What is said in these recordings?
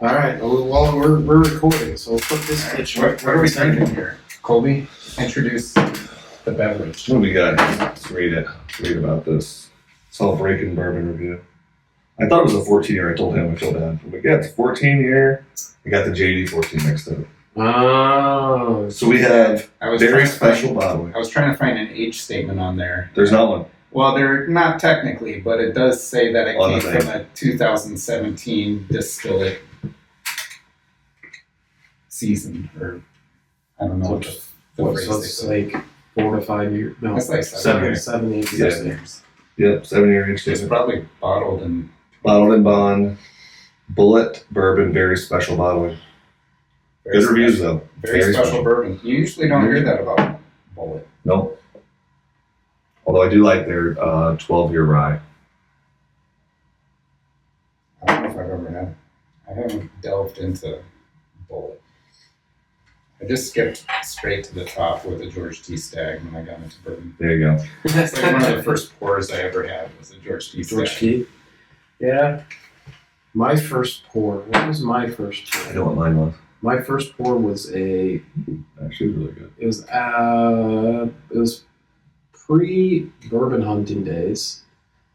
All right. Well, we're recording, so we'll put this bitch. What are we drinking here? Colby, introduce the beverage. What do we got? Let's read it. Read about this. Breaking bourbon review. I thought it was a 14-year. I told him I feel bad. But yeah, it's 14-year. We got the JD 14 next to it. Oh. So we have very special bottling. I was trying to find an age statement on there. There's not one. Well, they're not technically, but it does say that it came from a 2017 distillate season, or I don't know What, so it's like 4 to 5 years? No, it's like 7, 8 years. years. Yep, 7-year age It's statement. probably bottled in bond. Bullet bourbon, very special bottling. Good reviews though. Very special bourbon. You usually don't hear that about Bullet. No. Although I do like their 12-year rye. I don't know if I've ever had it. I haven't delved into Bullet. I just skipped straight to the top with a George T. Stagg when I got into bourbon. There you go. It's like one of the first pours I ever had was a George T. Stagg. George T. Yeah. My first pour. What was my first pour? I know what mine was. My first pour was Actually, it was really good. It was pre-bourbon hunting days,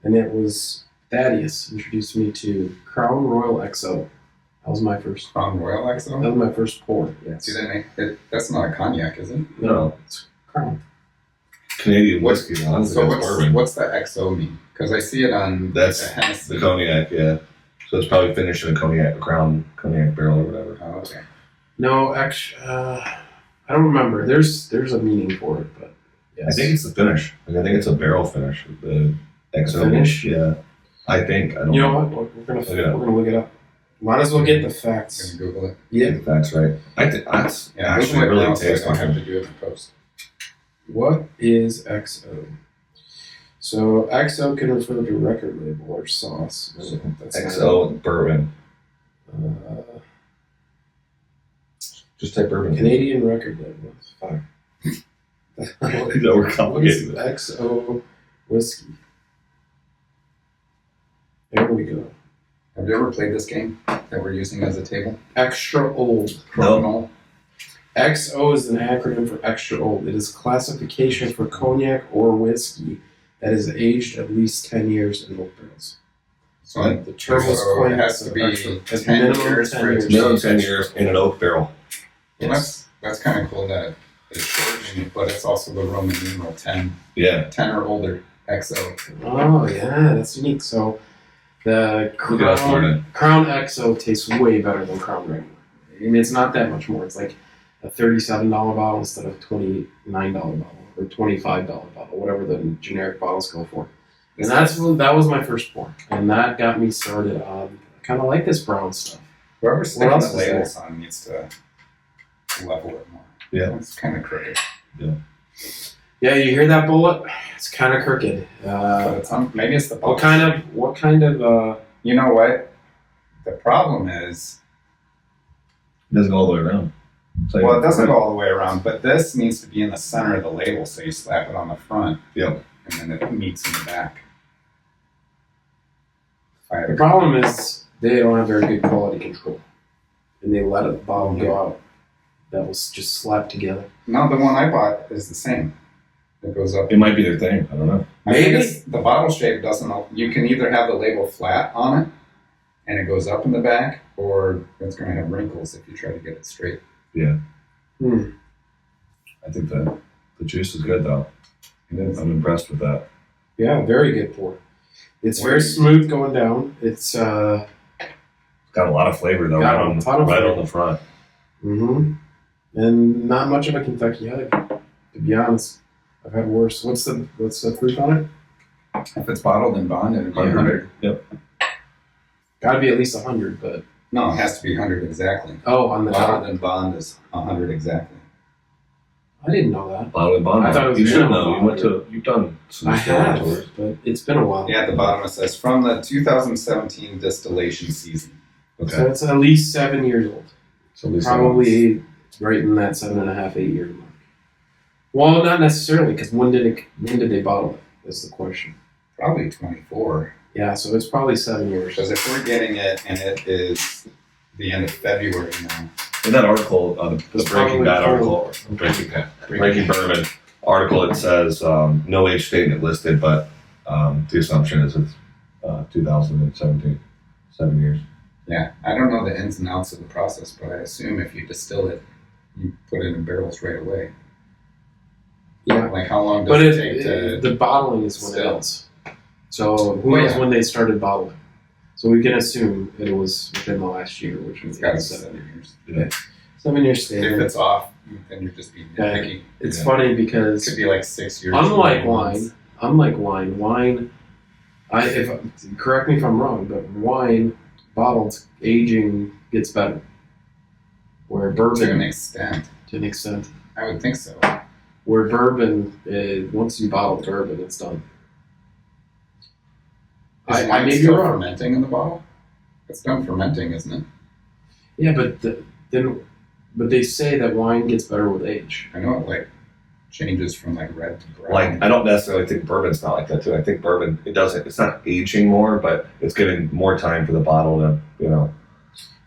and it was Thaddeus introduced me to Crown Royal XO. That was my first. Crown Royal XO? That was my first pour. Yes. See, that's not a cognac, is it? No. It's Crown. Canadian whiskey. So what's the XO mean? Because I see it on That's Hennessy. the cognac, yeah. So it's probably finished in a Crown cognac barrel or whatever. Oh, okay. No, actually, I don't remember. There's a meaning for it, but yes. I think it's the finish. I think it's a barrel finish. The XO finish? Yeah. I think. I don't You know what? We're gonna look it up. Might as well get the facts. I'm gonna Google it. Yeah, the facts right. I think that's actually Google it really now, so I tasty. don't have to do it in post. What is XO? So XO can refer to record label or sauce. That's XO bourbon. Just type bourbon. Canadian record label. Fine. That we're What is complicated. XO whiskey? There we go. Have you ever played this game that we're using as a table? Extra old. Criminal. XO is an acronym for extra old. It is classification for cognac or whiskey that is aged at least 10 years in oak barrels. So The term was so coined it has to be as 10 minimum years 10 for it years. to be Minimum 10 years in an oak barrel. Well, that's kind of cool that it's shortened, but it's also the Roman numeral 10. Yeah. 10 or older, XO. Oh, yeah, that's unique. So the Look at us learning. Crown XO tastes way better than Crown regular. I mean, it's not that much more. It's like a $37 bottle instead of $29 bottle or $25 bottle, whatever the generic bottles go for. And that was my first pour, and that got me started on kind of like this brown stuff. Whoever's sticking else the is labels on needs to level it more. Yeah. It's kind of crooked. Yeah, you hear that, Bullet? It's kind of crooked. But it's maybe it's the What kind of? You know what? The problem is, It doesn't go all the way around. well, it doesn't go all the way around, but this needs to be in the center of the label, so you slap it on the front. Yep. And then it meets in the back. The problem is they don't have very good quality control, and they let a bottle go out that was just slapped together. No, the one I bought is the same. It goes up. It might be their thing. I don't know. I think Maybe. the bottle shape doesn't. You can either have the label flat on it, and it goes up in the back, or it's going to have wrinkles if you try to get it straight. Yeah. Hmm. I think the juice is good though. It is. I'm impressed with that. Yeah, very good pour. It's very smooth going down. It's Got a lot of flavor though, Got right a on ton of right flavor. on the front. and not much of a Kentucky heavy, to be honest. I've had worse. What's the proof on it? If it's bottled in bond, it'd be 100. Yep. Got to be at least 100, but No, it has to be 100 exactly. on the top. Bottled in bond is 100 exactly. I didn't know that. Bottle and bond. I thought it was you should minimum know. You've done some I distillery have, tours. but it's been a while. Yeah, at the bottom it says from the 2017 distillation season. Okay. So it's at least 7 years old. So at least Probably right in that 7.5, 8 year mark. Well, not necessarily, because when did they bottle it? Is the question. Probably 24. Yeah, so it's probably 7 years. Because if we're getting it and it is the end of February now. In that article, the It's Breaking probably Bad cold. article, Breaking Bourbon article, it says no age statement listed, but the assumption is it's 2017, 7 years. Yeah, I don't know the ins and outs of the process, but I assume if you distill it, you put it in barrels right away. Yeah. Like how long does But it take to? the bottling is when it still? ends. So who Well, knows yeah. when they started bottling? So we can assume it was within the last year, which It's was got to be 7 years. Yeah. 7 years If standard. it's off, then you're just being Yeah. nitpicky. It's Yeah. funny It because could be like 6 years. unlike 9 months. wine, correct me if I'm wrong, but wine bottled aging gets better. Where To an bourbon, extent, to an extent, I would think so. where bourbon, once you bottle bourbon, it's done. Is I wine may be still wrong. fermenting in the bottle? It's done fermenting, isn't it? Yeah, but but they say that wine gets better with age. I know it like changes from like red to brown. Like, I don't necessarily think bourbon's not like that too. I think bourbon, it's not aging more, but it's giving more time for the bottle to,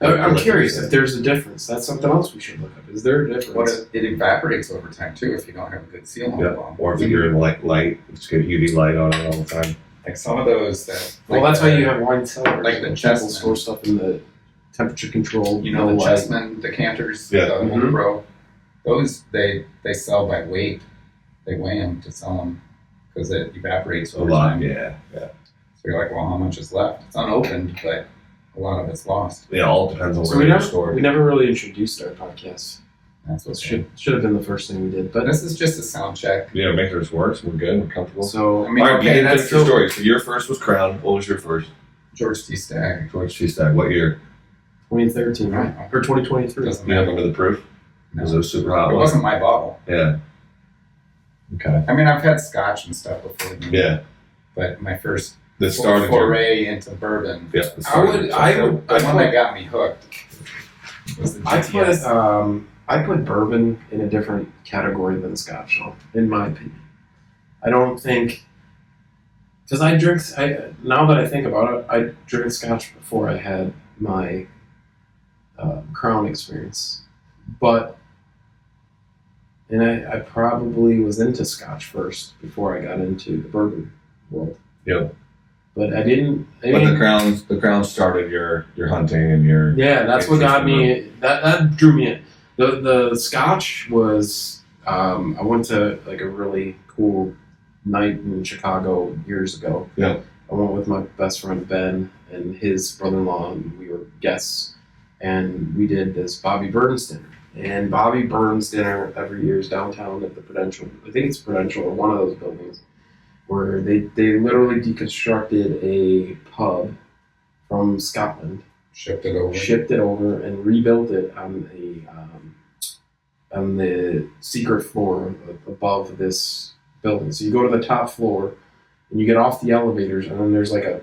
I'm curious if there's a difference. That's something else we should look up. Is there a difference? But it evaporates over time too if you don't have a good seal on the Yeah. bottle. Or if you're in light, it's get UV light on it all the time. Like some of those that. Well, like that's why you have wine cellars. like the People Chessman. store stuff in the temperature controlled. You know the light. Chessman decanters, Yeah. the Mhm. Home Pro. Those they sell by weight. They weigh them to sell them because it evaporates A over lot, time. yeah. So you're like, well, how much is left? It's unopened, but a lot of it's lost. Yeah, all depends on So where we you're never, stored. we never really introduced our podcast. That's what Should have been the first thing we did. But But this is just a sound check. Yeah, make sure this works. We're good. We're comfortable. so I mean, all right, you okay, didn't that's finish your still story. So your first was Crown. What was your first? George T. Stagg. George T. Stagg. What year? 2013, right? Or 2023. Doesn't You matter. remember the proof? No. Was it a super hot It one? wasn't my bottle. Yeah. Okay. I mean, I've had scotch and stuff before. Yeah. But my first That started your. foray into bourbon, Yeah. that I started would. your- I would. the one that got me hooked was the I GTS. put. I put bourbon in a different category than Scotch, though, in my opinion. I don't think. Because I drink. Now that I think about it, I drank Scotch before I had my Crown experience, but. And I probably was into Scotch first before I got into the bourbon world. Yep. But I didn't. I But mean, the Crown started your hunting and your. yeah, that's what got me. That drew me in. The Scotch was. I went to like a really cool night in Chicago years ago. Yeah. I went with my best friend Ben and his brother-in-law, and we were guests, and we did this Bobby Burns dinner. And Bobby Burns dinner every year is downtown at the Prudential. I think it's Prudential or one of those buildings, where they literally deconstructed a pub from Scotland, Shipped it over. shipped it over, and rebuilt it on the secret floor above this building. So you go to the top floor, and you get off the elevators, and then there's like a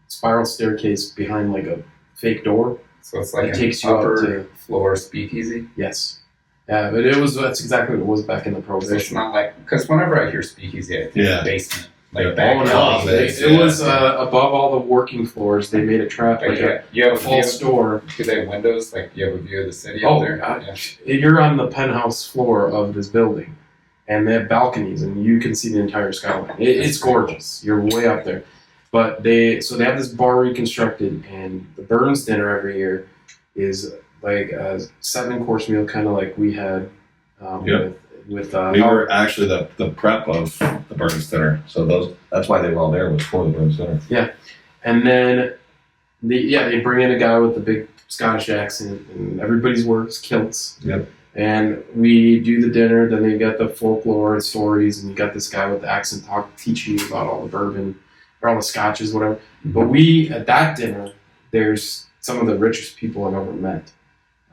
spiral staircase behind like a fake door. So it's like It an takes you up upper to- floor speakeasy. Yes. Yeah, but that's exactly what it was back in the So it's Prohibition. not like, because whenever I hear speakeasy, I think Yeah. basement. Like Yeah. back Oh no! alley. It was above all the working floors. They made a trap, like you have a a false view. door. Do they have windows? Like, you have a view of the city Oh, up there? God. Yeah. You're on the penthouse floor of this building, and they have balconies, and you can see the entire skyline. It's gorgeous. You're way up there. But they have this bar reconstructed, and the Burns dinner every year is like a 7-course meal, kind of like we had Yep. with We were actually the prep of the Burns Dinner, so that's why they were all there, was for the Burns Dinner. and then they bring in a guy with the big Scottish accent, and everybody's wears kilts. Yep. And we do the dinner. Then they got the folklore and stories, and you got this guy with the accent teaching you about all the bourbon or all the scotches, whatever. But we at that dinner, there's some of the richest people I've ever met,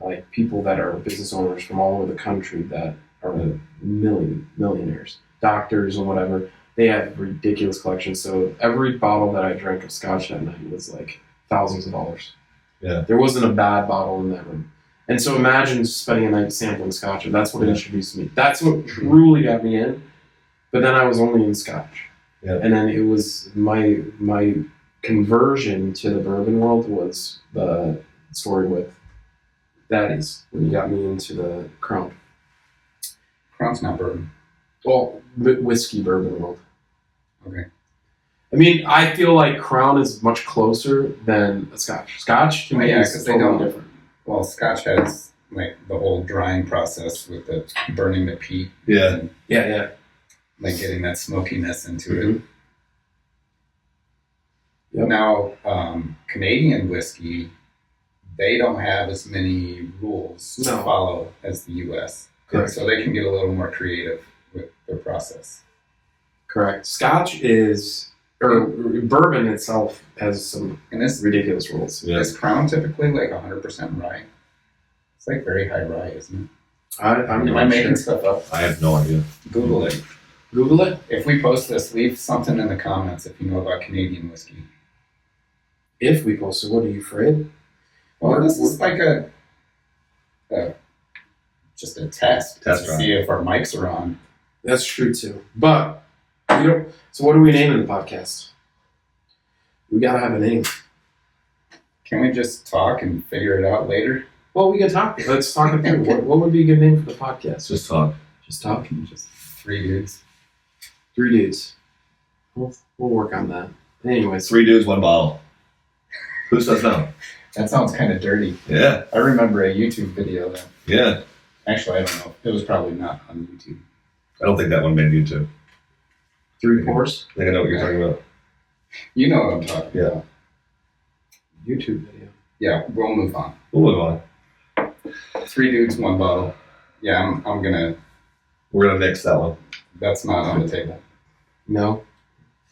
like people that are business owners from all over the country that are millionaires, doctors and whatever. They have ridiculous collections. So every bottle that I drank of scotch that night was like thousands of dollars. Yeah. There wasn't a bad bottle in that room. And so imagine spending a night sampling scotch, and that's what Yeah. introduced me. That's what truly got me in. But then I was only in scotch. Yeah. And then it was my conversion to the bourbon world was the story with Daddy's when you got me into the Crown. Crown's not bourbon. Well, whiskey bourbon world. Okay. I mean, I feel like Crown is much closer than a Scotch. Scotch to me is totally different. Well, Scotch has like the whole drying process with the burning the peat. Yeah. And, Yeah. like getting that smokiness into Mm-hmm. it. Yep. Now, Canadian whiskey, they don't have as many rules to No. follow as the U.S. Correct. So they can get a little more creative with their process. Correct. Scotch is, or bourbon itself has some And this ridiculous rules. Yeah. is Crown typically like 100% rye. It's like very high rye, isn't it? I'm Am I not making sure. stuff up? I have no idea. Google it. Google it. If we post this, leave something in the comments if you know about Canadian whiskey. If we post it, what are you afraid? Well, this is like just a test Test to run. see if our mics are on. That's true too. But we don't. So what are we naming the podcast? We gotta have a name. Can we just talk and figure it out later? Well, we can talk. Let's talk it through. What would be a good name for the podcast? Just talk. Just talk. Just three dudes. 3 dudes. We'll work on that. Anyways, 3 dudes, 1 bottle. Who says no? That sounds kind of dirty. Yeah. I remember a YouTube video that, Yeah. actually, I don't know. It was probably not on YouTube. I don't think that one made YouTube. 3 pours. I think I know what you're talking about. You know what I'm talking Yeah. about. YouTube video. Yeah, we'll move on. We'll move on. 3 dudes, 1 bottle. Yeah, I'm gonna. We're gonna mix that one. That's not on the table. No.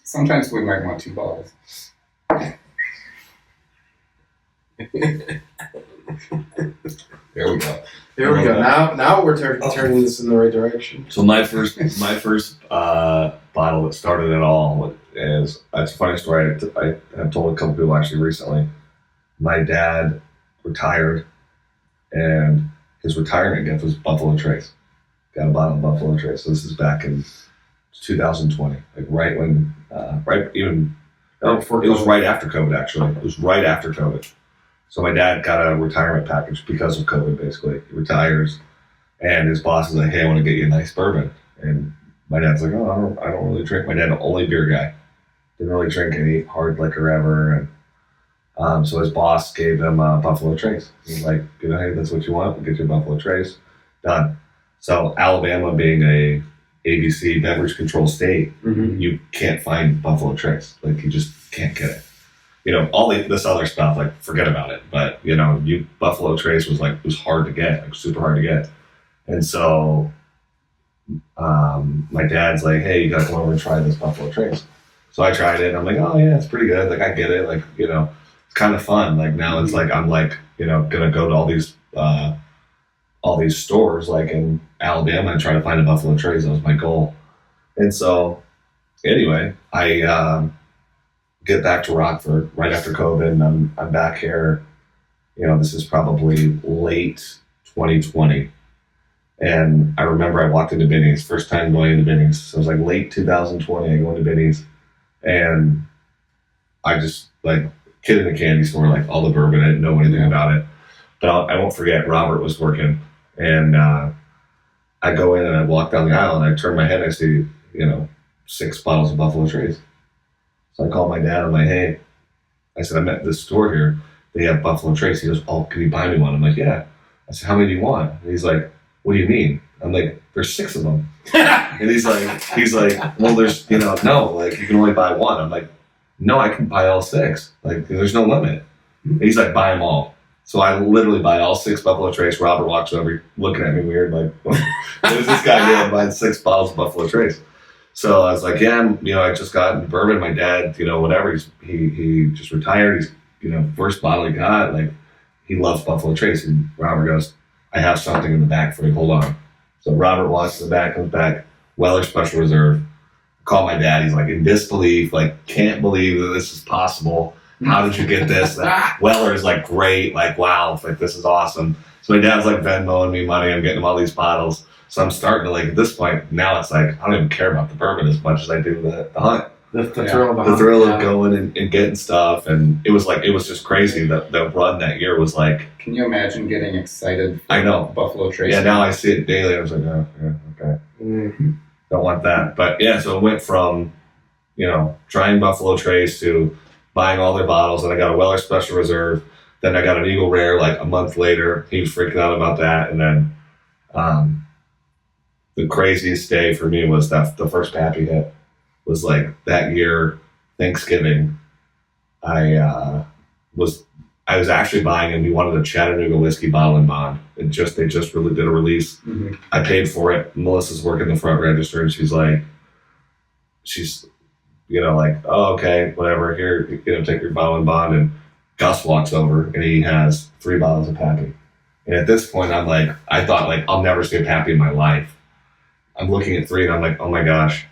Sometimes we might want 2 bottles. There we go. There we go. Now we're turning this in the right direction. So my first bottle that started it all is, it's a funny story. I have told a couple people actually recently. My dad retired, and his retirement gift was Buffalo Trace. Got a bottle of Buffalo Trace. So this is back in 2020, like right when, it was right after COVID actually. It was right after COVID. So my dad got a retirement package because of COVID. Basically, he retires, and his boss is like, "Hey, I want to get you a nice bourbon." And my dad's like, "Oh, I don't really drink." My dad, only beer guy, didn't really drink any hard liquor ever. And so his boss gave him Buffalo Trace. He's like, "Hey, that's what you want? We'll get you a Buffalo Trace." Done. So Alabama being a ABC beverage control state, Mm-hmm. you can't find Buffalo Trace. Like you just can't get it. All this other stuff, like forget about it. But Buffalo Trace was hard to get, like super hard to get. And so my dad's like, "Hey, you gotta come over and try this Buffalo Trace." So I tried it. I'm like, "Oh yeah, it's pretty good. Like I get it. Like it's kind of fun. Like now it's like I'm like gonna go to all these stores like in Alabama and try to find a Buffalo Trace. That was my goal." And so anyway, I get back to Rockford right after COVID, and I'm back here. This is probably late 2020, and I remember I walked into Binny's, first time going into Binny's. So it was like late 2020. I go into Binny's, and I just like kid in a candy store, like all the bourbon. I didn't know anything about it, but I won't forget. Robert was working, and I go in and I walk down the aisle, and I turn my head, and I see 6 bottles of Buffalo Trace. So I called my dad. I'm like, "Hey," I said, "I'm at this store here. They have Buffalo Trace." He goes, "Oh, can you buy me one?" I'm like, "Yeah." I said, "How many do you want?" And he's like, "What do you mean?" I'm like, "There's 6 of them." And he's like, "Well, there's, no, like you can only buy one." I'm like, "No, I can buy all 6. Like there's no limit." And he's like, "Buy them all." So I literally buy all 6 Buffalo Trace. Robert walks over looking at me weird, like, "What is this guy doing buying 6 bottles of Buffalo Trace?" So I was like, "Yeah, I just got into bourbon. My dad, whatever. He just retired. He's, first bottle he got, like, he loves Buffalo Trace." And Robert goes, "I have something in the back for you. Hold on." So Robert walks to the back, comes back, Weller Special Reserve. Call my dad. He's like in disbelief, like, can't believe that this is possible. How did you get this? Like, Weller is like, great, like, wow, like this is awesome. So my dad's like Venmoing me money. I'm getting him all these bottles. So I'm starting to, like, at this point, now it's like, I don't even care about the bourbon as much as I do the hunt. The Yeah. thrill of the The hunt, thrill yeah. of going and getting stuff, and it was just crazy. The run that year was like, Can you imagine getting excited for I know. Buffalo Trace? yeah. Now I see it daily. I was like, oh, yeah, okay, don't want that. But yeah, so it went from trying Buffalo Trace to buying all their bottles, and I got a Weller Special Reserve. Then I got an Eagle Rare like a month later. He was freaking out about that, and then the craziest day for me was that the first Pappy hit was like that year Thanksgiving. I was actually buying him. He wanted a Chattanooga whiskey bottle and bond. They just really did a release. Mm-hmm. I paid for it. Melissa's working the front register, and she's like, oh, okay, whatever. Here, take your bottle and bond. And Gus walks over, and he has 3 bottles of Pappy. And at this point, I'm like, I thought like I'll never see a Pappy in my life. I'm looking at 3, and I'm like, oh my gosh,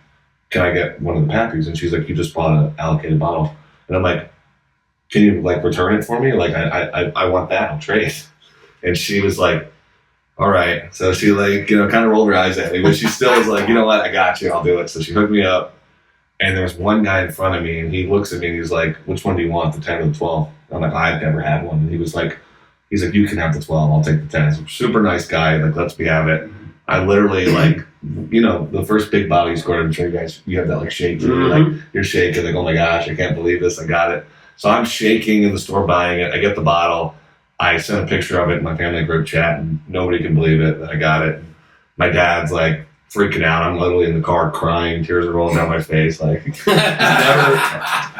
can I get one of the Pappies? And she's like, you just bought an allocated bottle. And I'm like, can you like return it for me? Like I want that. I'll trade. And she was like, all right. So she like, kind of rolled her eyes at me, but she still was like, you know what? I got you. I'll do it. So she hooked me up. And there was one guy in front of me, and he looks at me, and he's like, which one do you want, the 10 or the 12? And I'm like, I've never had one. And he's like, you can have the 12. I'll take the 10. He's a super nice guy. Like, lets me have it. I literally like, the first big bottle you scored, I'm sure you guys, you have that like shake. Mm-hmm. Like you're shaking, like, oh my gosh, I can't believe this. I got it. So I'm shaking in the store buying it. I get the bottle. I sent a picture of it in my family group chat, and nobody can believe it that I got it. My dad's like freaking out. I'm literally in the car crying, tears are rolling down my face. Like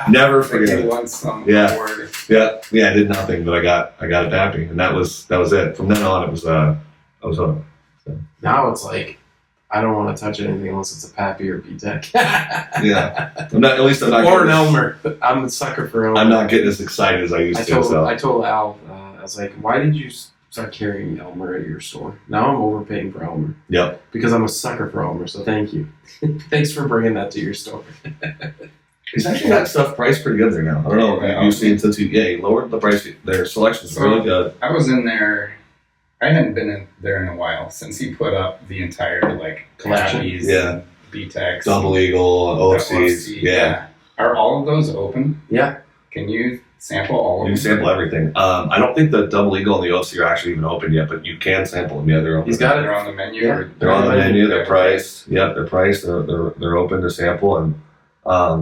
never forget it. Yeah. I did nothing, but I got it happy, and that was it. From then on, I was hooked. So. Now it's like, I don't want to touch anything unless it's a Pappy or B-Tech. Yeah, I'm not or an Elmer. I'm a sucker for Elmer. I'm not getting as excited as I used to. I told Al, I was like, why did you start carrying Elmer at your store? Now I'm overpaying for Elmer. Yep. Because I'm a sucker for Elmer, so thank you. Thanks for bringing that to your store. He's actually got stuff priced pretty good there now. I don't know if you've seen since he lowered the price. Their selection's really good. I was in there. I hadn't been in there in a while since he put up the entire like collection. Yeah. B-Techs. Double Eagle, OFCs. Yeah. Are all of those open? Yeah. Can you sample all of them? You can sample everything. I don't think the Double Eagle and the OFC are actually even open yet, but you can sample them. Yeah, they're open. He's got it. They're on the menu. Yeah. They're on the menu. They're priced. Yep, they're priced. They're open to sample, and I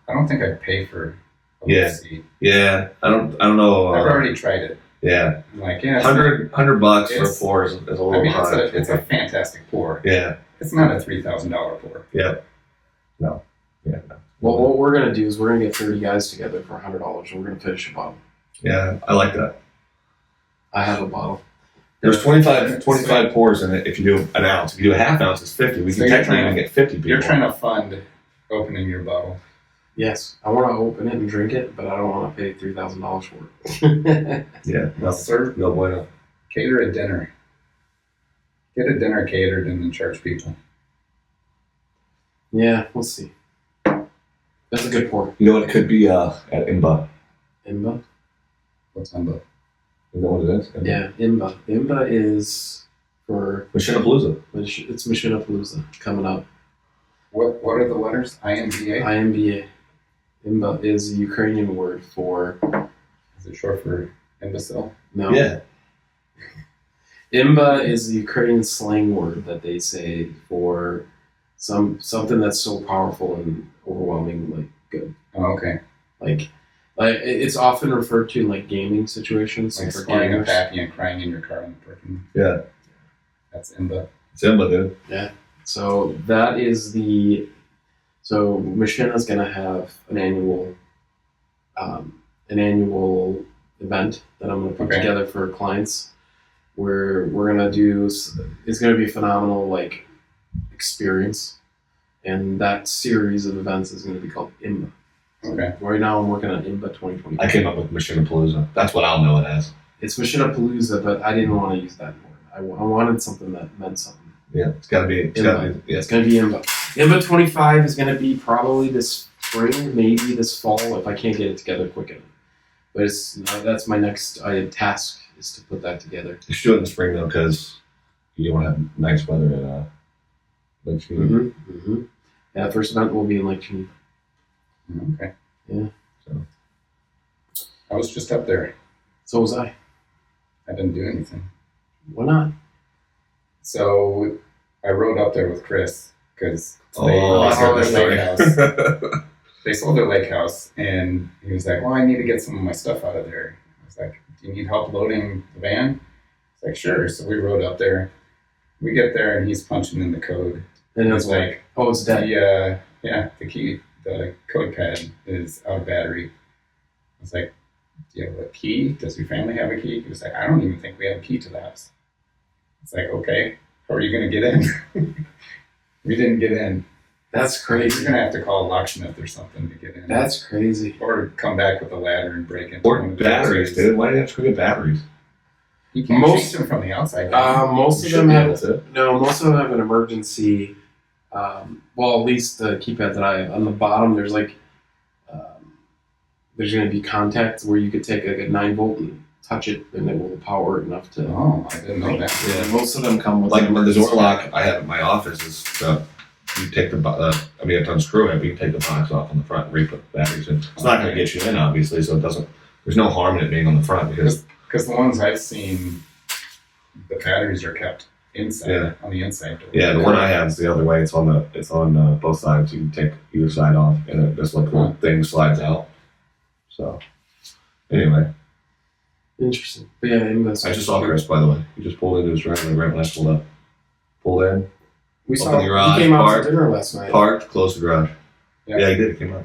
don't think I'd pay for OFC. Yeah. I don't know. I've already tried it. Yeah. I'm like, $100 for a pour is a little high. It's a fantastic pour. Yeah. It's not a $3,000 pour. Yeah. No. Yeah. No. Well, what we're going to do is we're going to get 30 guys together for $100, and we're going to finish a bottle. Yeah, I like that. I have a bottle. There's 25 pours in it if you do an ounce. If you do a half ounce, it's 50. We can technically even get 50 people. You're trying to fund opening your bottle. Yes, I want to open it and drink it, but I don't want to pay $3,000 for it. Yeah, no, Serve, no bueno. cater a dinner. Get a dinner catered and then charge people. Yeah, we'll see. That's a good pour. You know what it could be at Imba? Imba? What's Imba? Is that what it is? Yeah, Imba. Imba is for... Machinapalooza. It's Machinapalooza coming up. What are the letters? IMBA? IMBA. Imba is a Ukrainian word for... Is it short for imbecile? No. Yeah. Imba is the Ukrainian slang word that they say for something that's so powerful and overwhelming, like good. Oh, okay. Like it's often referred to in like gaming situations. Like for scoring a gamers. Pappy and crying in your car in the parking. Yeah. That's Imba. It's Imba, dude. Yeah. So that is the... So Machina's going to have an annual event that I'm going to put together for clients, where we're going to do... It's going to be a phenomenal like experience, and that series of events is going to be called Imba. Okay. Right now I'm working on Imba 2020. I came up with Machinapalooza. That's what I'll know it as. It's Machinapalooza, but I didn't want to use that word. I wanted something that meant something. Yeah, it's got to be. It's got to be. Yeah. It's going to be Imba. Imba 25 is going to be probably this spring, maybe this fall, if I can't get it together quick enough. But it's that's my next task, is to put that together. You should do it in the spring though, because you want to have nice weather in Lake Geneva. Yeah, the first event will be in Lake Geneva. Okay. Yeah. So. I was just up there. So was I. I didn't do anything. Why not? So I rode up there with Chris because I heard they that sold their lake story. house. They sold their lake house, and he was like, "Well, I need to get some of my stuff out of there." I was like, "Do you need help loading the van?" He's like, "Sure." So we rode up there. We get there, and he's punching in the code. And It's it's like, oh, it's dead. The code pad is out of battery. I was like, "Do you have a key? Does your family have a key?" He was like, "I don't even think we have a key to the house." It's like, okay, how are you going to get in? We didn't get in. That's You're crazy. going to have to call a locksmith or something to get in. That's crazy. Or come back with a ladder and break into Or one of the batteries, doors. dude. Why do you have to go get batteries? You can't Most- change them from the outside. Most You of should them be have able to. no. Most of them have an emergency. Well, at least the keypad that I have on the bottom, there's like there's going to be contact where you could take like a 9-volt and touch it, and it will power it enough to. Oh, I didn't know that. Yeah, most of them come with Like an the emergency. door lock I have in my office is you take the you have to unscrew it, but you can take the box off on the front and re-put the batteries in. It's not going to get you in, obviously, so it doesn't. There's no harm in it being on the front because Because the ones I've seen, the batteries are kept inside, Yeah. on the inside door. the one I have is the other way. It's on both sides. You can take either side off, and it just like little thing slides out. So anyway, Interesting. But yeah, I just saw Chris, by the way. He just pulled into his driveway right when I pulled up. Pulled in, We Open saw the garage, he came out parked, to dinner last night. parked, closed the garage. Yeah. Yeah, he did. He came out.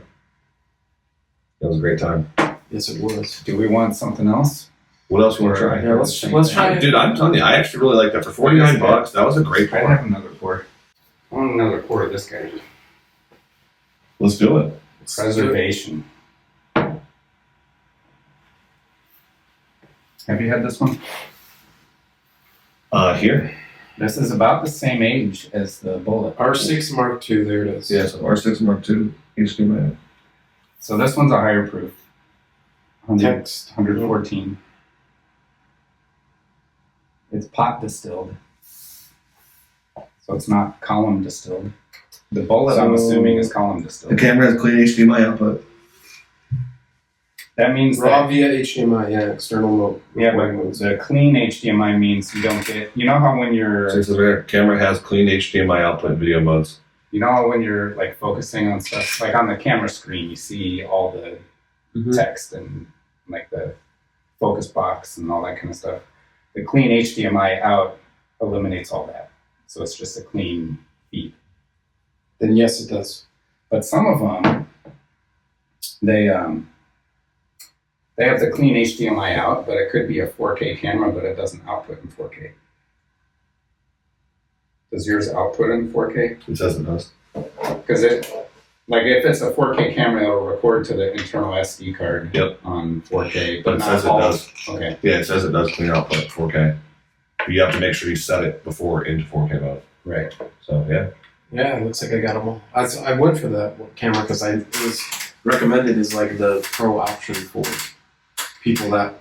That was a great time. Yes, it was. Do we want something else? What else you want to try? Yeah, let's try it. Dude, I'm telling you, I actually really like that for $49. That was a great I pour. have another quart. I want another quart of this guy. Let's do it. Preservation. Have you had this one? Here. This is about the same age as the Bullet. R6 Mark II. There it is. Yeah, so R6 Mark II HDMI. So this one's a higher proof. 100, Text. 114. It's pot distilled. So it's not column distilled. The Bullet, I'm assuming, is column The distilled. camera has clean HDMI output. That means Raw that, via HDMI. Yeah, external mode. yeah, but the clean HDMI means you don't get, you know how when So you're, it says right, camera has clean HDMI output in video modes. you know how when you're like focusing on stuff, like on the camera screen, you see all the text and like the focus box and all that kind of stuff. The clean HDMI out eliminates all that. So it's just a clean feed. Then yes, it does. But some of them, they have the clean HDMI out, but it could be a 4K camera, but it doesn't output in 4K. Does yours output in 4K? It says it does. Because like if it's a 4K camera, it'll record to the internal SD card on 4K, But it not says it all. does. Okay. Yeah, it says it does clean output 4K. But you have to make sure you set it before into 4K mode. Right. So yeah. Yeah, it looks like I got them all. I went for that camera because it was recommended as like the pro option for people that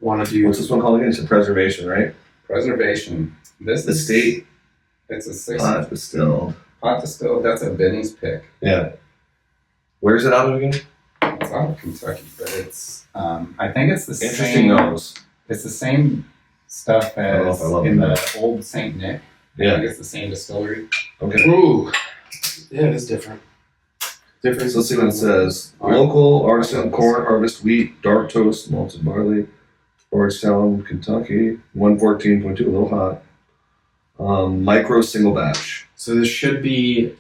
want to do. What's this one called again? It's a preservation, right? Preservation. This The is state It's a 6 pot distilled. pot distilled. That's a Benny's pick. Yeah. Where's it out of again? It's out of Kentucky, but it's I think it's the Interesting same. nose. It's the same stuff don't know as if I love in that. the old Saint Nick. I Yeah. think it's the same distillery. Okay. Ooh, yeah, it is different. Different. So let's see what it says. Local artisan corn harvest wheat, dark toast, malted barley, Orangetown, Kentucky, 114.2, a little hot. Micro single batch. So this should be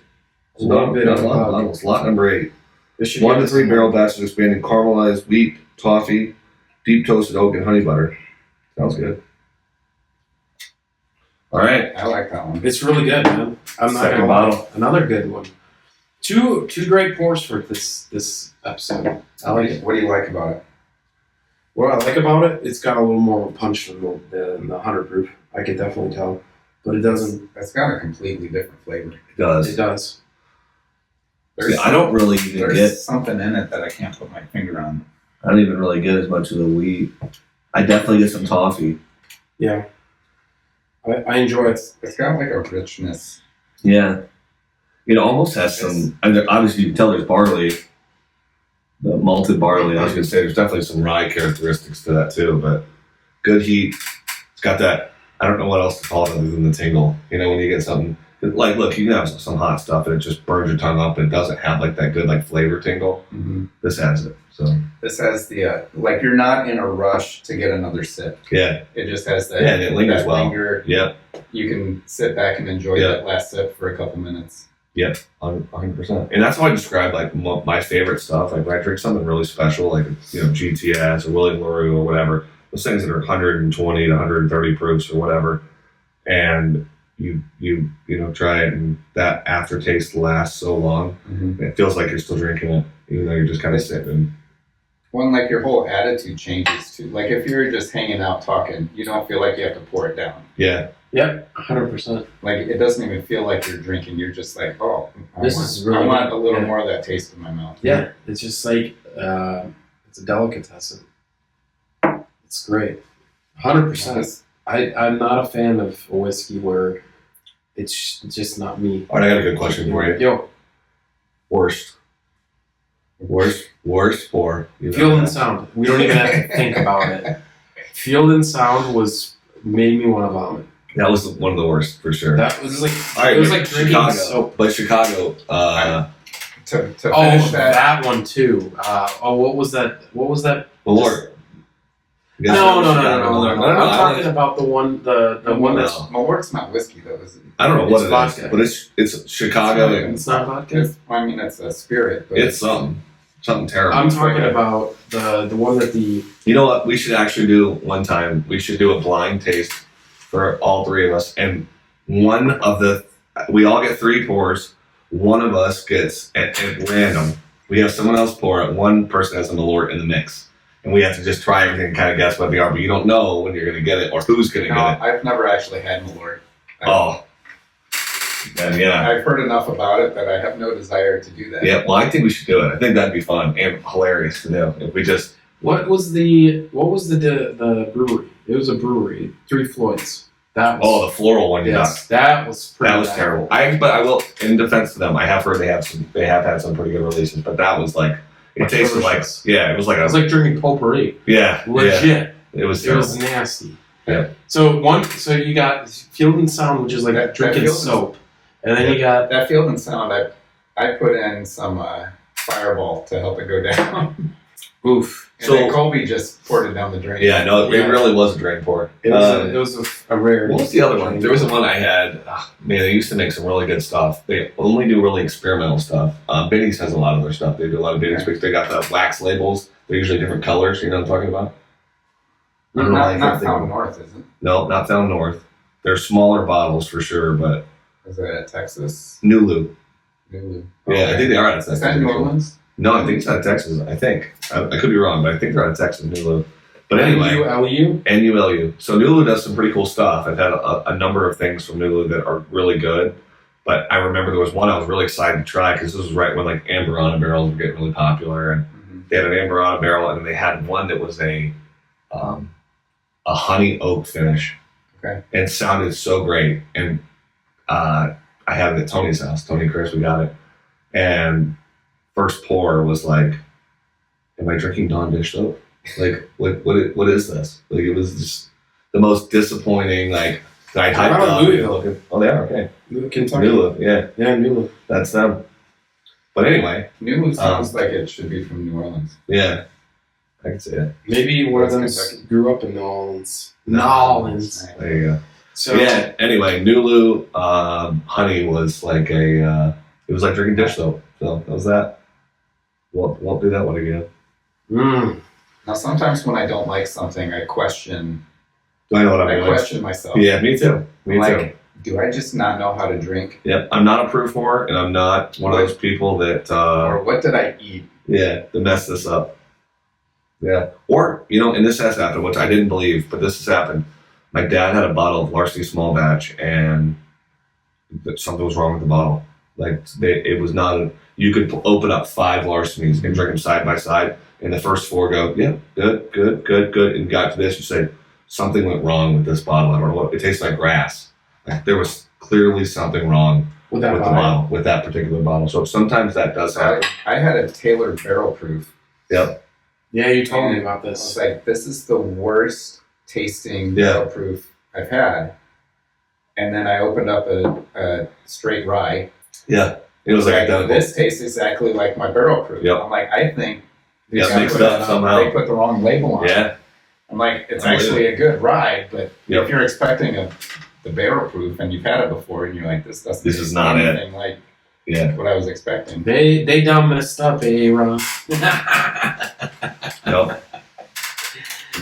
a So little not, bit not of a lot of bottles. Lot number 8. This should 1 be to 3 barrel batches expanding caramelized wheat, toffee, deep toasted oat, and honey butter. Sounds good. All right. I like that one. It's really good, man. I'm not Second gonna lie. bottle. Another good one. Two great pours for this episode. I like it. What do you like about it? What I like about it, it's got a little more punch than the 100 proof. I can definitely tell, but it doesn't. It's got a completely different flavor. It does. It does. See, I don't really even There's get. something in it that I can't put my finger on. I don't even really get as much of the wheat. I definitely get some toffee. Yeah. I enjoy it. It's got like a richness. Yeah. It almost has some. I mean, obviously, you can tell there's barley the malted barley. I was gonna say there's definitely some rye characteristics to that too, but good heat. It's got that. I don't know what else to call it other than the tingle. You know, when you get something like, look, you can have some hot stuff and it just burns your tongue up. It doesn't have like that good like flavor tingle. Mm-hmm. This has it. So this has the like you're not in a rush to get another sip. Yeah. It just has that. Yeah, and it lingers well. Yeah. You can sit back and enjoy that last sip for a couple minutes. Yep, 100%. And that's how I describe like my favorite stuff. Like when I drink something really special, like GTS or William LaRue or whatever, those things that are 120 to 130 proofs or whatever, and you try it, and that aftertaste lasts so long. Mm-hmm. It feels like you're still drinking it, even though you're just kind of sipping. Well, like your whole attitude changes too. Like if you're just hanging out talking, you don't feel like you have to pour it down. Yeah. Yep, 100%. Like it doesn't even feel like you're drinking. You're just like, oh, I want a little more of that taste in my mouth. Yeah, it's just like it's a delicatessen. It's great, 100%. I'm not a fan of a whiskey where it's just not me. All right, I got a good question for you. Yo, worst pour. Field and Sound. We don't even have to think about it. Field and Sound made me want to vomit. That was one of the worst for sure. That was like it was like drinking Chicago, soap. But Chicago. To finish that one too. What was that? Malort. No. I'm talking about the one. The one that's Malort's not whiskey though, is it? I don't know what it vodka. is, but it's Chicago. It's not vodka. It's a spirit. But it's something terrible. I'm talking about the one that the. You know what? We should actually do one time. We should do a blind taste for all three of us, and we all get 3 pours. One of us gets at random. We have someone else pour it. One person has a Malort in the mix, and we have to just try everything and kind of guess what they are. But you don't know when you're going to get it or who's going to get it. I've never actually had Malort. Then, yeah. I've heard enough about it that I have no desire to do that. Yeah, well, I think we should do it. I think that'd be fun and hilarious to do if we just. What was the brewery? It was a brewery, Three Floyds. That was, the floral one. Yes, that was pretty. That was terrible. But I will, in defense to them, I have heard they have had some pretty good releases, but that was like it tasted like it was like drinking potpourri. Yeah, legit. Yeah. It was terrible. It was nasty. Yeah. So you got Field and Sound, which is like drinking soap, and then you got that Field and Sound. I put in some Fireball to help it go down. Oof. And then Colby just poured it down the drain. Yeah, no, it really was a drain pour. It was a rare. What was the other one? There was one I had. Man, they used to make some really good stuff. They only do really experimental stuff. Benny's has a lot of their stuff. They do a lot of Benny's because they got the wax labels. They're usually different colors. You know what I'm talking about? Not Found North, is it? No, not Found North. They're smaller bottles for sure, but. Is it at Texas? Nulu. Nulu. Yeah, I think they are out of Texas. Is that New Orleans? No, I think it's out of Texas. I think. I could be wrong, but I think they're out of Texas, Nulu. But anyway. NULU? NULU. So Nulu does some pretty cool stuff. I've had a number of things from Nulu that are really good. But I remember there was one I was really excited to try because this was right when like amber on a barrels were getting really popular. And they had an amber on a barrel, and they had one that was a honey oak finish. Okay. And it sounded so great. And I had it at Tony's house. Tony and Chris, we got it. And first pour was like, am I drinking Dawn dish soap? Like, what is this? Like, it was just the most disappointing, like, I hyped up. Oh, they are, okay. Kentucky. Nulu, yeah. Yeah, Nulu. That's them. But anyway. Nulu sounds like it should be from New Orleans. Yeah. I can see it. Maybe one of them grew up in New Orleans. New Orleans. There you go. So yeah, anyway, Nulu honey was like it was like drinking dish soap. So that was that. Won't do that one again. Now, sometimes when I don't like something, I question. Do I know what I'm doing? I question myself. Yeah, me too. Me too. Do I just not know how to drink? Yep, I'm not a proof whore, and I'm not one of those people that. Or what did I eat? Yeah, to mess this up. Yeah, or and this has happened, which I didn't believe, but this has happened. My dad had a bottle of Larceny Small Batch, and something was wrong with the bottle. Like it was not. You could open up 5 Larcenys and drink them side by side, and the first 4 go, yeah, good, and got to this, you say something went wrong with this bottle. I don't know what. It tastes like grass. Like there was clearly something wrong with the bottle, with that particular bottle. So sometimes that does happen. I had a tailored barrel proof Yep. Yeah, you told me And about I was this. like, this is the worst tasting Yeah. barrel proof I've had. And then I opened up a straight rye. Yeah. It was like identical. This tastes exactly like my barrel proof. Yep. I'm like, I think they Yeah, got mixed put- up somehow. They put the wrong label on it. Yeah. I'm like, it's Unbelievable. actually a good rye, but Yep. if you're expecting the barrel proof and you've had it before and you're like, this doesn't This taste is not it. anything like Yeah. what I was expecting. They done messed up, Ron. Nope.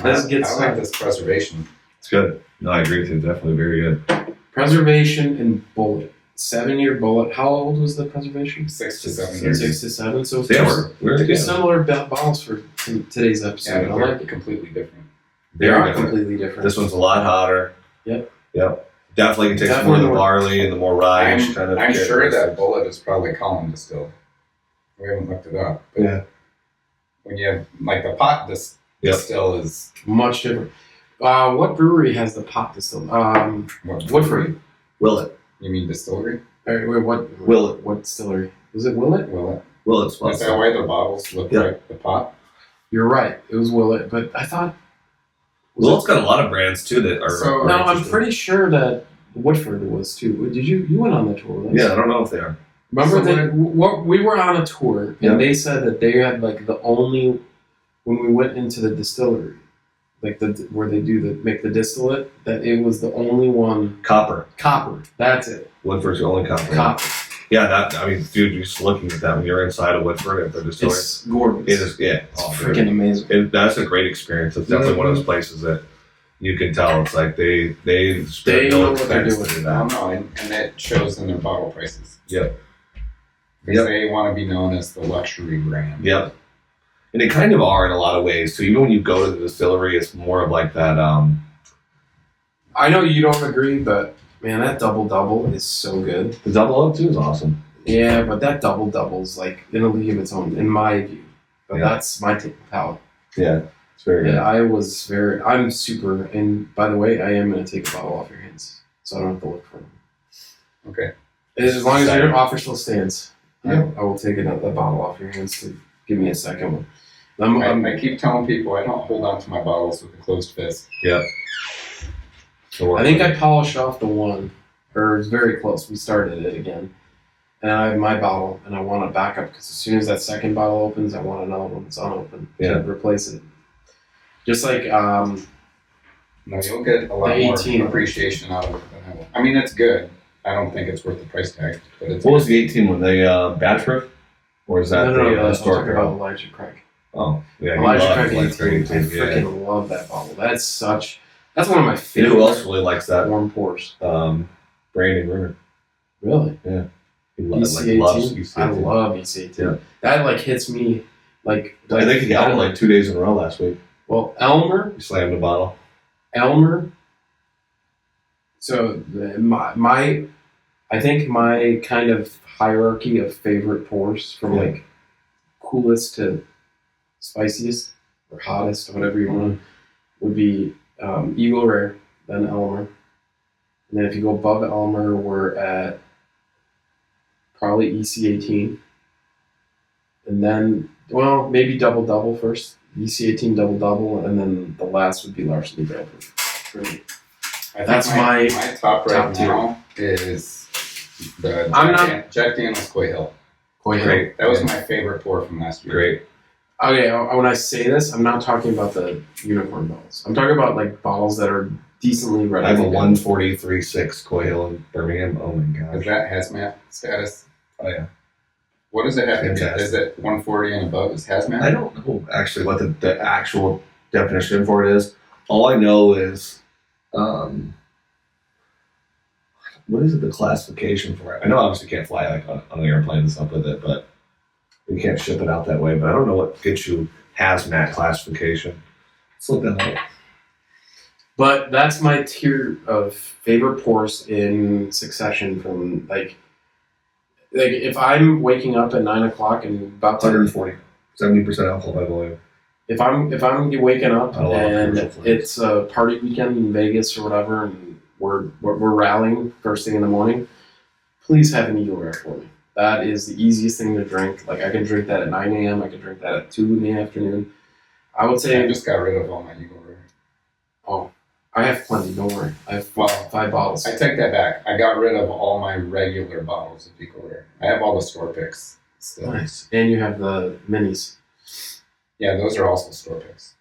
Let's get I like this preservation. It's good. No, I agree with you. Definitely very good. Preservation and bullet. 7-year bullet. How old was the preservation? 6 to 7 years. 6 to 7. So They were two good. similar bottles for today's episode. Yeah, I but like they're completely different. They Very are different. completely different. This one's a lot hotter. Yep. Definitely can taste Definitely more of the more- barley and the more rye-ish kind of. I'm sure that characteristics. bullet is probably column distilled. We haven't looked it up. But Yeah. when you have, like, the pot Yep. distill is much different. What brewery has the pot distilled? Woodford. Willet. You mean distillery? Wait, what? Willet. What distillery? Was it Willet? Willet. Willet's Is that why the bottles look Yeah. like the pot? You're right. It was Willet, but I thought. Willet's got a lot of brands too that are. So- are No, I'm interesting. pretty sure that Woodford was too. Did you went on the tour with us? Yeah, I don't know if they are. Remember So that we were on a tour and Yeah. they said that they had like the only when we went into the distillery, like where they make the distillate, that it was the only one Copper. copper. That's it. Woodford's the only copper. Copper. Yeah, I mean, dude, just looking at that when you're inside of Woodford at the distillery, It's gorgeous. it is, yeah. It's Oh, freaking amazing. that's a great experience. It's definitely one of those places that you can tell it's like they spend know no what they're expense doing. to do I don't that. know, and it shows in their bottle prices. Yep. Because Yep. they want to be known as the luxury brand. Yep. And they kind of are in a lot of ways. So even when you go to the distillery, it's more of like that. I know you don't agree, but man, that double is so good. The double oak too is awesome. Yeah, but that double-double's like in a league of its own, in my view. But Yeah. that's my palate. Yeah, it's very good. Yeah, I'm super, and by the way, I am going to take a bottle off your hands, so I don't have to look for them. Okay. As long as Exciting. your offer still stands, Yeah. I will take a bottle off your hands to give me a second one. I keep telling people I don't hold on to my bottles with a closed fist. Yep. So I think I polished off the one, or it's very close. We started it again. And I have my bottle, and I want it back up, because as soon as that second bottle opens, I want another one that's unopened Yeah. to replace it. Just like, No, you'll get a lot The more 18. appreciation out of it than I will. I mean, it's good. I don't think it's worth the price tag, but it's What was the 18 one? The batch proof? Or is that no, the I'm historic talking about barrel? Elijah Craig. Oh, yeah. you Elijah love Craig Elijah 18. I Craig 18, yeah. freaking love that bottle. That's one of my You know favorite who else really likes that? warm pours. Brandon Ruger. Really? He EC18? loves I EC18. love EC18. Yeah. That like hits me like I think he got it like 2 days in a row last week. well, Elmer. He slammed the bottle. So I think my kind of hierarchy of favorite pours from Yeah. like coolest to spiciest or hottest, whatever you want, would be Eagle Rare, then Elmer. And then if you go above Elmer, we're at probably EC18. And then, well, maybe double first. EC18 double, and then the last would be largely Barrel Proof. Really. I think That's my my top right top tier. now is the I'm not- Jack Daniel's Coy Hill. Great. That was my favorite pour from last year. Great. Okay, when I say this, I'm not talking about the unicorn bottles. I'm talking about like bottles that are decently ready. I have a to go. 143.6 Coy Hill in Birmingham. Oh my Is gosh. that hazmat status? Oh yeah. What does it have to be? Fantastic. Is it 140 and above is hazmat? I don't know actually what the actual definition for it is. All I know is, what is it, the classification for it? I know obviously you can't fly like on an airplane and stuff with it, but you can't ship it out that way. But I don't know what gets you hazmat classification. Let's look that up. But that's my tier of favorite pours in succession from like if I'm waking up at 9 o'clock and about to 140, 70% alcohol by volume. if I'm waking up I love and commercial flavors. it's a party weekend in Vegas or whatever, and we're rallying first thing in the morning, please have an Eagle Rare for me. That is the easiest thing to drink. Like I can drink that at 9 a.m. I can drink that at 2 in the afternoon. I would say I just got rid of all my Eagle Rare. Oh, I have plenty. Don't worry. I have 5 bottles. I take that back. I got rid of all my regular bottles of Eagle Rare. I have all the store picks still. Nice. And you have the minis. Yeah, those are also store picks.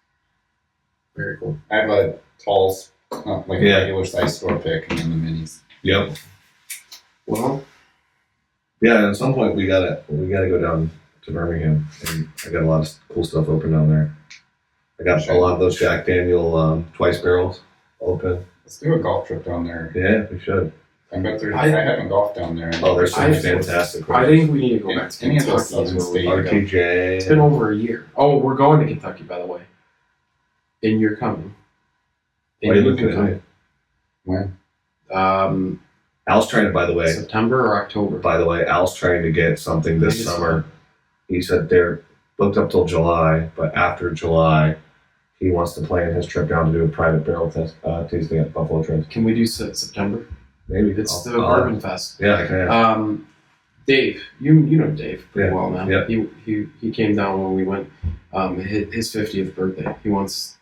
Very cool. I have a tall, a regular size store pick, and then the minis. Yep. Well, yeah. At some point we gotta go down to Birmingham, and I got a lot of cool stuff open down there. I got a lot of those Jack Daniel twice barrels open. Let's do a golf trip down there. Yeah, we should. I bet I haven't golfed down there. Oh, there's some fantastic. I think we need to go back to Any of those Kentucky. southern states. RTJ. It's been over a year. Oh, we're going to Kentucky, by the way. And you're coming. Why are you looking at me? When? Al's trying to, by the way, September or October. By the way, Al's trying to get something this summer. He said they're booked up till July, but after July, he wants to plan his trip down to do a private barrel tasting at Buffalo Trace. Can we do September? Maybe. It's the Bourbon Fest. Yeah, I can. Dave, you know Dave pretty well now. Yeah. He came down when we went his 50th birthday. He wants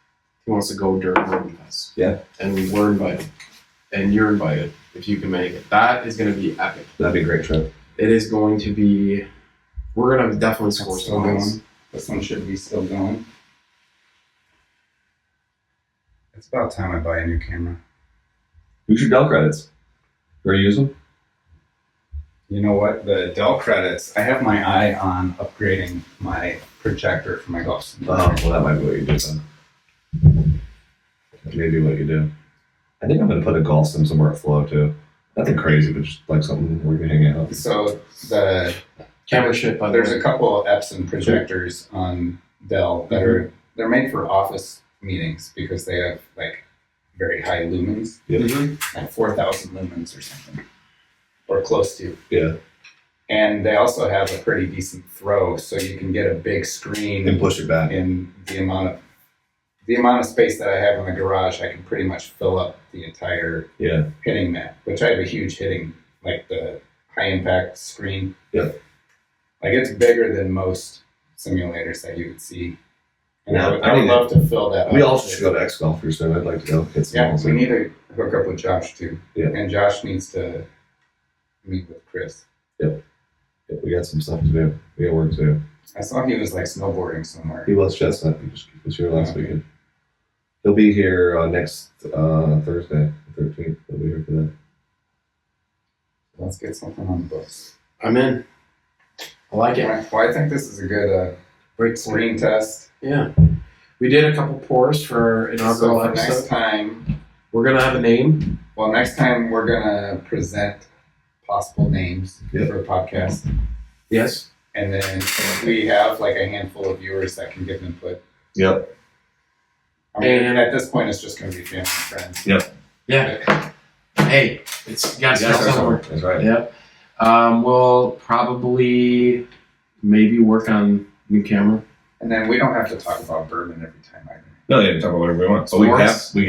to go during Bourbon Fest. Yeah. And we're invited. And you're invited if you can make it. That is going to be epic. That'd be a great trip. It is going to be. We're going to definitely score still going. This one should be still going. It's about time I buy a new camera. Use your Dell credits. Are you using them? You know what? The Dell credits, I have my eye on upgrading my projector for my golf sim. Oh, well, that might be what you do then. That may be what you do. I think I'm going to put a golf sim somewhere at Flow too. Nothing crazy, but just like something where you can hang out. So the camera shit, by the way. There's a couple of Epson projectors on Dell that are they're made for office meetings because they have like very high lumens, like 4,000 lumens or something, or close to. Yeah. And they also have a pretty decent throw, so you can get a big screen and push it back. In the amount of space that I have in the garage, I can pretty much fill up the entire hitting mat, which I have a huge hitting, like the high impact screen. Yeah. Like it's bigger than most simulators that you would see. And Yeah, I would love to fill that up. We also should go to X Golf soon. I'd like to go hit some balls. We need to hook up with Josh too. Yeah. And Josh needs to meet with Chris. Yep. We got some stuff to do. We got work to do. I saw he was like snowboarding somewhere. He was Chestnut. He was here last weekend. He'll be here next Thursday, the 13th. He'll be here for that. Let's get something on the books. I'm in. I like it. Well, I think this is a good great screen test. Yeah. We did a couple pours for our inaugural episode. Next time, we're going to have a name. Well, next time we're going to present possible names for a podcast. Yes. And then we have like a handful of viewers that can give input. Yep. I mean, and at this point, it's just going to be family and friends. Yep. Yeah. Hey, it's got to start somewhere. That's right. Yep. We'll probably maybe work on new camera. And then we don't have to talk about bourbon every time either. No, yeah, talk about whatever we want. So we can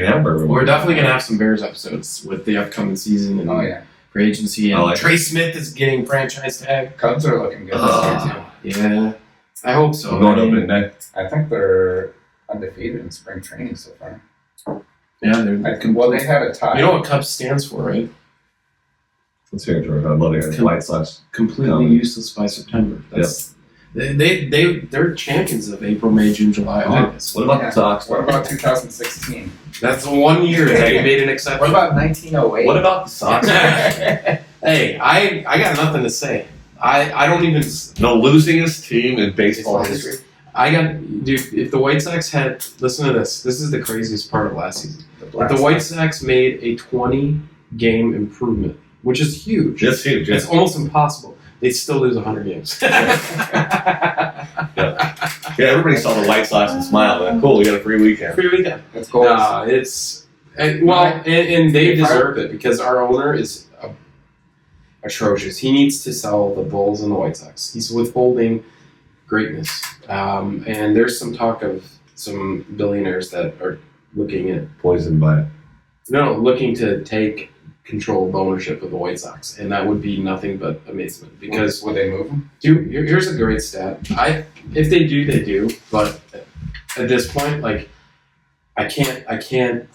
have bourbon. We're definitely going to have some Bears episodes with the upcoming season and free agency. And Trey Smith is getting franchise tag. Cubs are looking good this year too. Yeah. I hope so. I'm going opening day. I think they're undefeated in spring training so far. Yeah, they have a tie. You know what Cubs stands for, right? Let's hear it, George. I'd love to hear it. White Sox. Completely useless by September. That's they're champions of April, May, June, July, August. What about the Sox? What about 2016? That's the 1 year that you made an exception. What about 1908? What about the Sox? Hey, I got nothing to say. I don't even. No losingest team in baseball history. Dude, if the White Sox had, listen to this. This is the craziest part of last season. If the White Sox made a 20-game improvement, which is huge. That's huge. It's almost impossible. They'd still lose 100 games. Yeah, everybody saw the White Sox and smiled. Like, cool, we got a free weekend. Free weekend. That's cool. And they deserve it because our owner is atrocious. He needs to sell the Bulls and the White Sox. He's withholding greatness. And there's some talk of some billionaires that are looking at Poisoned by it. looking to take control of ownership of the White Sox, and that would be nothing but amazement. Because would they move him? dude, here's a great stat. If they do, they do. But at this point, like, I can't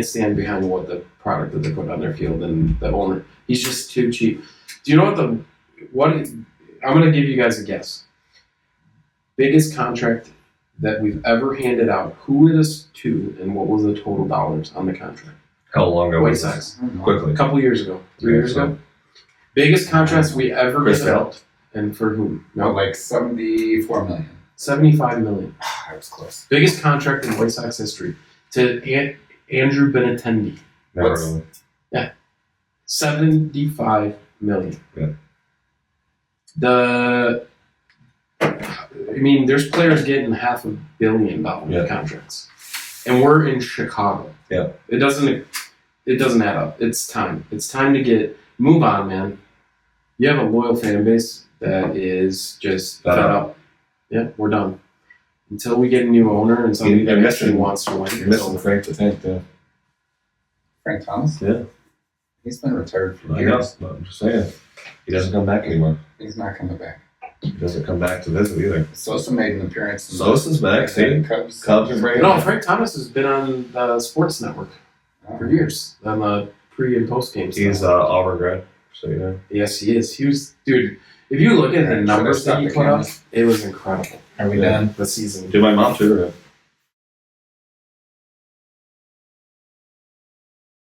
stand behind what the product that they put on their field and the owner. He's just too cheap. Do you know I'm going to give you guys a guess. Biggest contract that we've ever handed out, who it is to, and what was the total dollars on the contract? How long ago White was Sox. this? Quickly. A couple years ago. 3 years ago. Biggest contracts we ever Chris given Sale? out. And for whom? No, No, like 74 million. 75 million. I was close. Biggest contract in White Sox history to Andrew Benintendi. Never What's- really. 75 million. Yeah. There's players getting $500 million Yeah. contracts, and we're in Chicago. Yeah. It doesn't add up. It's time. It's time to move on, man. You have a loyal fan base that is just fed up. Yeah, we're done. Until we get a new owner and somebody You're that actually missing- wants to win. You're missing Frank the Tank, too. Frank Thomas? Yeah. He's been retired for I know. years. But I'm just saying. He doesn't come back anymore. He's not coming back. He doesn't come back to visit either. Sosa made an appearance. In Sosa's back, see? Cubs. Cubs are great. No, Frank Thomas has been on the Sports Network for years on the pre and post game stuff. He's Auburn grad, so you know. Yes, he is. He was, dude. If you look at the Alright, numbers should I that he stop put the up, it was incredible. Are we Yeah. done? The season. Dude, my mom tutored him.